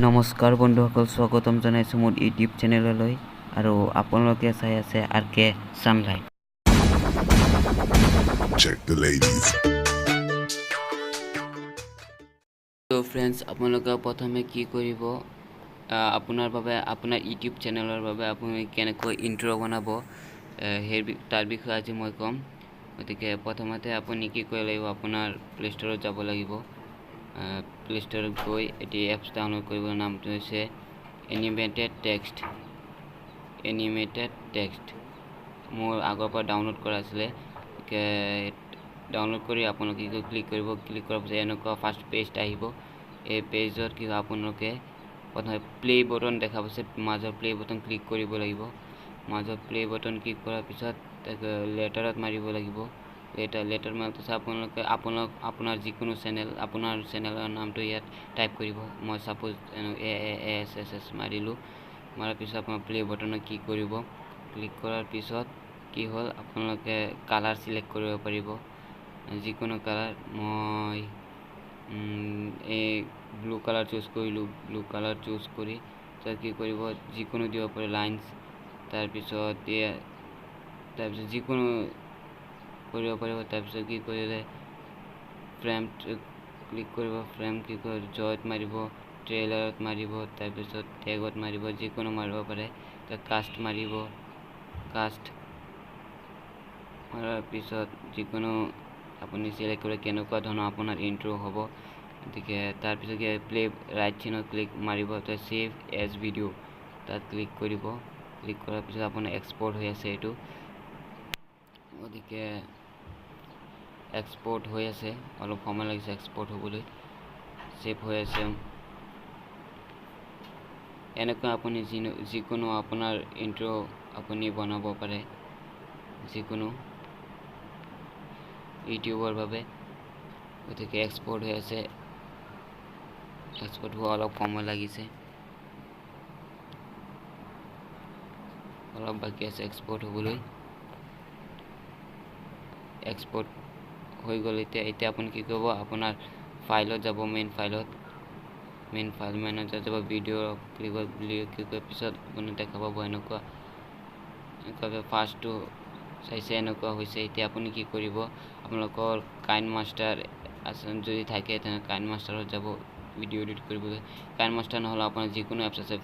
নমস্কাৰ বন্ধুসকল, স্বাগতম জনাইছোঁ মোৰ ইউটিউব চেনেললৈ আৰু আপোনালোকে চাই আছে RK Sunlight। Check the ladies. তো ফ্ৰেণ্ডছ, আপোনালোকে প্ৰথমে কি কৰিব, আপোনাৰ বাবে আপোনাৰ ইউটিউব চেনেলৰ বাবে আপুনি কেনেকৈ ইন্ট্ৰ বনাব তাৰ বিষয়ে আজি মই ক'ম। গতিকে প্ৰথমতে আপুনি কি কৰিব লাগিব, আপোনাৰ প্লে ষ্টৰত যাব লাগিব। প্লে ষ্টৰত গৈ এটি এপছ ডাউনলোড কৰিব। নামটো হৈছে এনিমেটেড টেক্সট। মোৰ আগৰ পৰা ডাউনলোড কৰা আছিলে। ডাউনলোড কৰি আপোনালোকে ক্লিক কৰিব। ক্লিক কৰাৰ পিছত এনেকুৱা ফাৰ্ষ্ট পেজ আহিব। এই পেজত কি আপোনালোকে প্ৰথমে প্লে বটন দেখা পাইছে, মাজৰ প্লে বটন ক্লিক কৰিব লাগিব। মাজৰ প্লে বটন ক্লিক কৰাৰ পিছত লেটাৰত মাৰিব লাগিব। লেটাৰ মাৰাৰ পিছত আপোনালোকে আপোনাৰ যিকোনো আপোনাৰ চেনেলৰ নামটো ইয়াত টাইপ কৰিব। মই ছাপোজ ASSS মাৰিলোঁ। মাৰাৰ পিছত আপোনাৰ প্লে বটনত ক্লিক কৰিব। ক্লিক কৰাৰ পিছত কি হ'ল, আপোনালোকে কালাৰ চিলেক্ট কৰিব পাৰিব, যিকোনো কালাৰ। মই এই ব্লু কালাৰ চুজ কৰিলোঁ। ব্লু কালাৰ চুজ কৰি তাত কি কৰিব, যিকোনো দিব পাৰে লাইনছ। তাৰপিছত যিকোনো কৰিব পাৰিব। তাৰপিছত কি কৰিলে ফ্ৰেম ক্লিক কৰিব। ফ্ৰেম ক্লিক কৰি জয়ত মাৰিব, ট্ৰেইলাৰত মাৰিব, তাৰপিছত টেগত মাৰিব, যিকোনো মাৰিব পাৰে। তাত কাষ্ট মাৰিব। কাষ্ট মাৰাৰ পিছত যিকোনো আপুনি চিলেক্ট কৰি কেনেকুৱা ধৰণৰ আপোনাৰ ইন্ট্ৰ হ'ব। গতিকে তাৰপিছত কি প্লে ৰাইট চিনত ক্লিক মাৰিব, তাত ছেভ এজ ভিডিঅ' তাত ক্লিক কৰিব। ক্লিক কৰাৰ পিছত আপোনাৰ এক্সপৰ্ট হৈ আছে এইটো। গতিকে এক্সপৰ্ট হৈ আছে, অলপ সময় লাগিছে এক্সপৰ্ট হ'বলৈ। ছেভ হৈ আছে। এনেকৈ আপুনি যিকোনো আপোনাৰ ইন্ট্ৰ আপুনি বনাব পাৰে, যিকোনো ইউটিউবৰ বাবে। গতিকে এক্সপৰ্ট হৈ আছে। এক্সপৰ্ট হোৱা অলপ সময় লাগিছে, অলপ বাকী আছে এক্সপৰ্ট হ'বলৈ। এক্সপৰ্ট হৈ গ'ল। এতিয়া আপুনি কি কৰিব, আপোনাৰ ফাইলত যাব। মেইন ফাইলত যাব। ভিডিঅ' ক্লিক কৰাৰ পিছত আপুনি দেখা পাব এনেকুৱাকৈ ফাৰ্ষ্টটো চাইছে, এনেকুৱা হৈছে। এতিয়া আপুনি কি কৰিব, আপোনালোকৰ কাইন মাষ্টাৰ যদি থাকে তেনে কাইন মাষ্টাৰত যাব ভিডিঅ' এডিট কৰিবলৈ। কাইন মাষ্টাৰ নহ'লে আপোনাৰ যিকোনো এপছ আছে,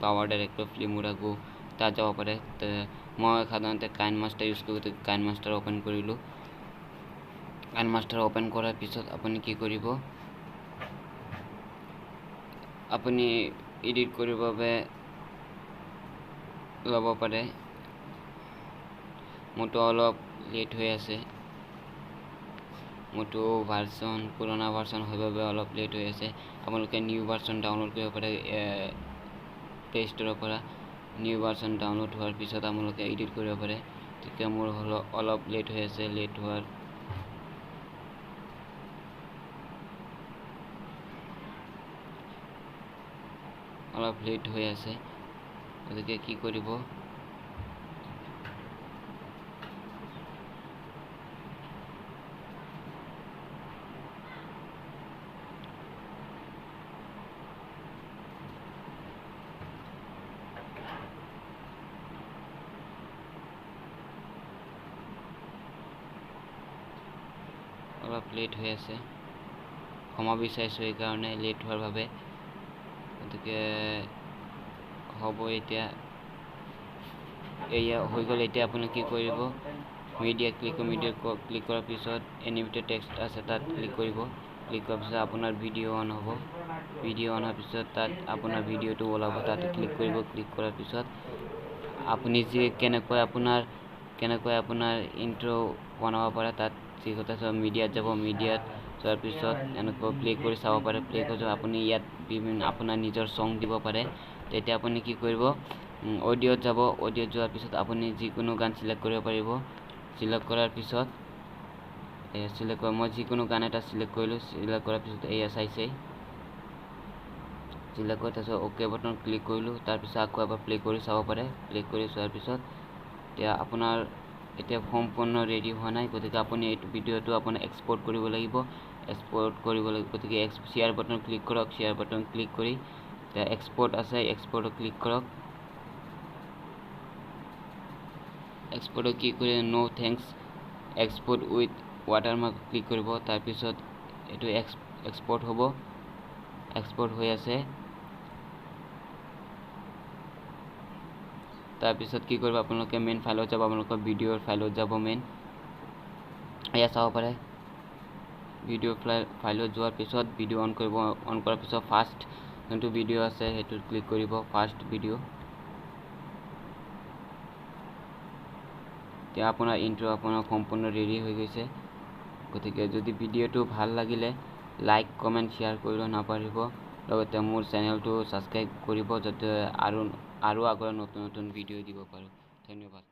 পাৱাৰ ডাইৰেক্টৰ, ফিল্মোৰা গো, তাত যাব পাৰে। মই সাধাৰণতে কাইন মাষ্টাৰ ইউজ কৰোঁ, গতিকে কাইন মাষ্টাৰ অ'পেন কৰিলোঁ। কাইন মাষ্টাৰ অ'পেন কৰাৰ পিছত আপুনি কি কৰিব, আপুনি এডিট কৰিবৰ বাবে ল'ব পাৰে। মোৰতো অলপ লেট হৈ আছে, মোৰতো পুৰণা ভাৰ্চন হৈ বাবে অলপ লেট হৈ আছে। আপোনালোকে নিউ ভাৰ্চন ডাউনলোড কৰিব পাৰে প্লে ষ্টৰৰ পৰা। নিউ ভাৰ্চন ডাউনলোড হোৱাৰ পিছত আপোনালোকে এডিট কৰিব পাৰে। তেতিয়া মোৰ অলপ লেট হৈ আছে। লেট হোৱাৰ অলপ লেট হৈ আছে। গতিকে কি কৰিব, অলপ লেট হৈ আছে, ক্ষমা বিচাৰিছোঁ এইকাৰণে লেট হোৱাৰ বাবে। গতিকে হ'ব এতিয়া। এয়া হৈ গ'ল। এতিয়া আপুনি কি কৰিব, মিডিয়া ক্লিক কৰাৰ পিছত এনিমেটেড টেক্সট আছে, তাত ক্লিক কৰিব। ক্লিক কৰাৰ পিছত আপোনাৰ ভিডিঅ' অন হ'ব। ভিডিঅ' অন হোৱাৰ পিছত তাত আপোনাৰ ভিডিঅ'টো ওলাব, তাত ক্লিক কৰিব। ক্লিক কৰাৰ পিছত আপুনি কেনেকৈ আপোনাৰ ইন্ট্ৰ বনাব পাৰে, তাত মিডিয়াত যাব। মিডিয়াত যোৱাৰ পিছত এনেকৈ প্লে কৰি চাব পাৰে। প্লে কৰি আপুনি ইয়াত আপোনাৰ নিজৰ চং দিব পাৰে। তেতিয়া আপুনি কি কৰিব, অডিঅ'ত যাব। অডিঅ'ত যোৱাৰ পিছত আপুনি যিকোনো গান চিলেক্ট কৰিব পাৰিব। চিলেক্ট কৰাৰ পিছত মই যিকোনো গান এটা চিলেক্ট কৰিলোঁ। চিলেক্ট কৰাৰ পিছত এয়া চাইছে, চিলেক্ট কৰি তাৰপিছত অ'কে বটন ক্লিক কৰিলোঁ। তাৰপিছত আকৌ এবাৰ প্লে কৰি চাব পাৰে। প্লে কৰি চোৱাৰ পিছত এতিয়া সম্পূৰ্ণ ৰেডি হোৱা নাই। গতিকে আপুনি এইটো ভিডিঅ'টো আপুনি এক্সপৰ্ট কৰিব লাগিব। গতিকে শ্বেয়াৰ বটন ক্লিক কৰক। শ্বেয়াৰ বটন ক্লিক কৰি এতিয়া এক্সপোৰ্ট আছে, এক্সপোৰ্টত ক্লিক কৰক। এক্সপোৰ্টত ক্লিক কৰি no thanks export with watermark click কৰিব। তাৰপিছত এইটো এক্সপোৰ্ট হ'ব, এক্সপোৰ্ট হৈ আছে। তাৰপিছত কি কৰিব, আপোনালোকে মেইন ফাইলত যাব, আপোনালোকৰ ভিডিঅ'ৰ ফাইলত যাব। মেইন এয়া চাব পাৰে। ভিডিঅ' ফাইলত যোৱাৰ পিছত ভিডিঅ' অন কৰিব। অন কৰাৰ পিছত ফাৰ্ষ্ট যোনটো ভিডিঅ' আছে সেইটোত ক্লিক কৰিব, ফাৰ্ষ্ট ভিডিঅ'। এতিয়া আপোনাৰ ইন্ট্ৰ আপোনাৰ সম্পূৰ্ণ ৰেডি হৈ গৈছে। গতিকে যদি ভিডিঅ'টো ভাল লাগিলে লাইক কমেণ্ট শ্বেয়াৰ কৰিব নাপাহৰিব। লগতে মোৰ চেনেলটো ছাবস্ক্ৰাইব কৰিব, যাতে আৰু আগৰ নতুন নতুন ভিডিঅ' দিব পাৰোঁ। ধন্যবাদ।